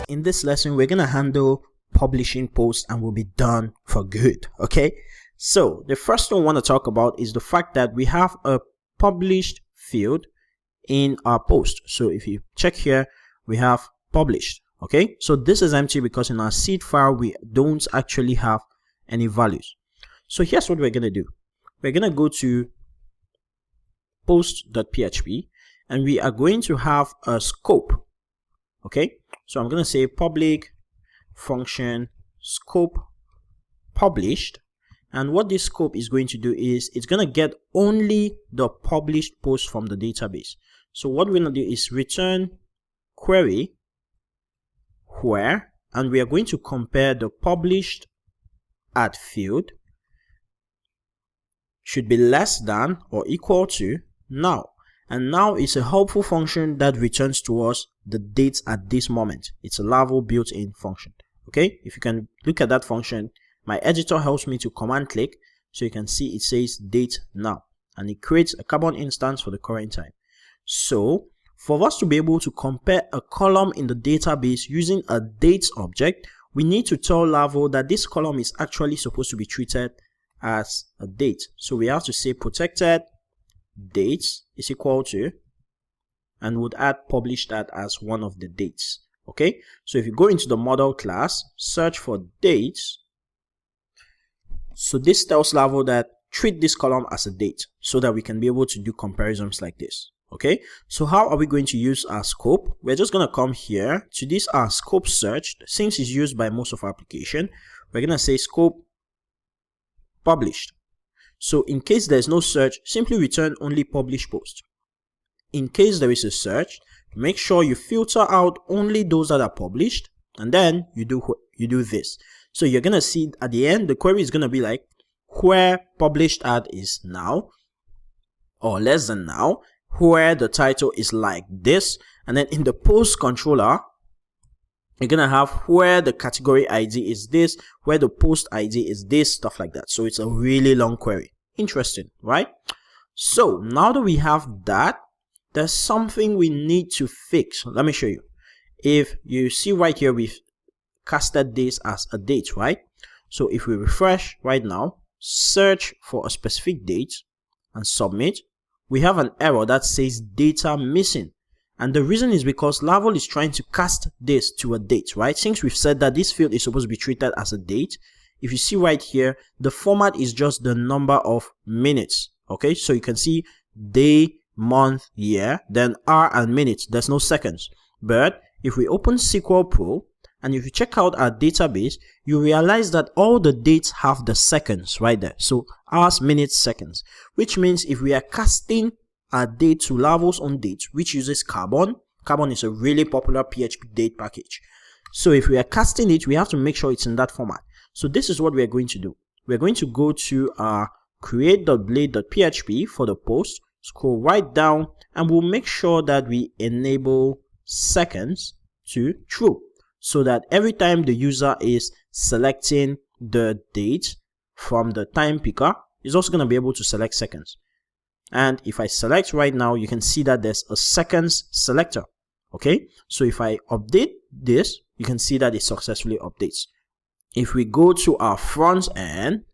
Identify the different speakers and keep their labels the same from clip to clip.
Speaker 1: in this lesson, we're going to handle publishing posts and we'll be done for good. Okay. So the first thing I want to talk about is the fact that we have a published field in our post. So if you check here, we have published. Okay. So this is empty because in our seed file, we don't actually have any values. So here's what we're going to do. We're going to go to post.php and we are going to have a scope. Okay. So I'm going to say public function scope published. And what this scope is going to do is it's going to get only the published post from the database. So what we're going to do is return query where, and we are going to compare the published at field should be less than or equal to now. And now is a helpful function that returns to us the dates at this moment. It's a Laravel built-in function. Okay, if you can look at that function, my editor helps me to command click, so you can see it says date now, and it creates a carbon instance for the current time. So for us to be able to compare a column in the database using a dates object, we need to tell Laravel that this column is actually supposed to be treated as a date. So we have to say protected dates is equal to, and would add published at as one of the dates. Okay, so if you go into the model class, search for dates. So this tells Laravel that treat this column as a date so that we can be able to do comparisons like this. Okay, so how are we going to use our scope? We're just going to come here to this our scope search. Since it's used by most of our application, we're going to say scope published. So in case there's no search, simply return only published post. In case there is a search, make sure you filter out only those that are published, and then you do this. So you're gonna see at the end the query is gonna be like where published at is now or less than now, where the title is like this, and then in the post controller you're gonna have where the category ID is this, where the post ID is this, stuff like that. So it's a really long query. Interesting, right? So now that we have that, there's something we need to fix. Let me show you. If you see right here, we've casted this as a date, right? So if we refresh right now, search for a specific date and submit, we have an error that says data missing. And the reason is because Laravel is trying to cast this to a date, right? Since we've said that this field is supposed to be treated as a date, if you see right here, the format is just the number of minutes. Okay, so you can see day, month, year, then hour and minutes. There's no seconds. But if we open SQL Pro and if you check out our database, you realize that all the dates have the seconds right there. So hours, minutes, seconds, which means if we are casting a date to Laravel's own date, which uses Carbon is a really popular PHP date package. So if we are casting it, we have to make sure it's in that format. So this is what we are going to do. We're going to go to our create.blade.php for the post, scroll right down, and we'll make sure that we enable seconds to true, so that every time the user is selecting the date from the time picker, is also going to be able to select seconds. And if I select right now, you can see that there's a seconds selector. Okay, so if I update this, you can see that it successfully updates. If we go to our front end,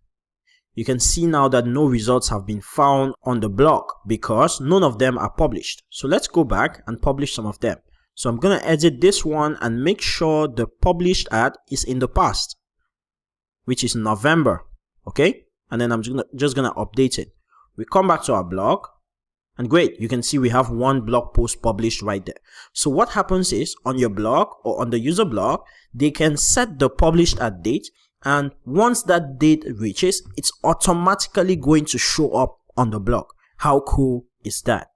Speaker 1: you can see now that no results have been found on the blog because none of them are published. So let's go back and publish some of them. So I'm going to edit this one and make sure the published at is in the past, which is November. Okay, and then I'm just going to update it. We come back to our blog, and great, you can see we have one blog post published right there. So what happens is on your blog or on the user blog, they can set the published at date, and once that date reaches, it's automatically going to show up on the blog. How cool is that?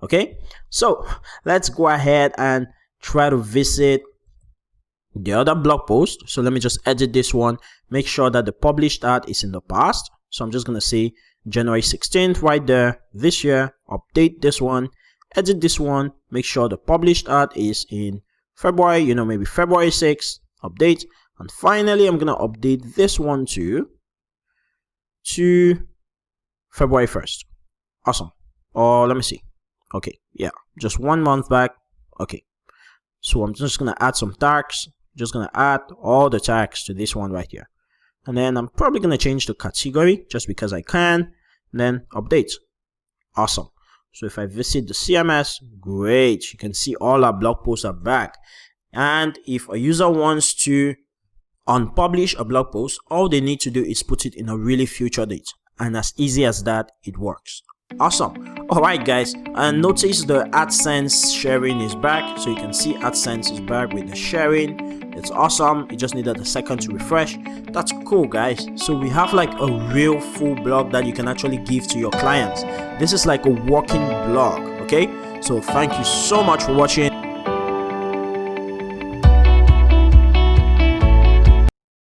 Speaker 1: Okay, so let's go ahead and try to visit the other blog post. So let me just edit this one, make sure that the published at is in the past. So I'm just going to say January 16th right there, this year, update this one, edit this one, make sure the published at is in February, you know, maybe February 6th, update. And finally, I'm going to update this one to February 1st. Awesome. Or let me see. Okay, yeah, just 1 month back. Okay, so I'm just going to add some tags just gonna add all the tags to this one right here. And then I'm probably gonna change the category just because I can, and then update. Awesome. So if I visit the CMS, great, you can see all our blog posts are back. And if a user wants to unpublish a blog post, all they need to do is put it in a really future date, and as easy as that, it works. Awesome. Alright guys, and notice the AdSense sharing is back. So you can see AdSense is back with the sharing. It's awesome. It just needed a second to refresh. That's cool guys. So we have like a real full blog that you can actually give to your clients. This is like a working blog. Okay, so thank you so much for watching.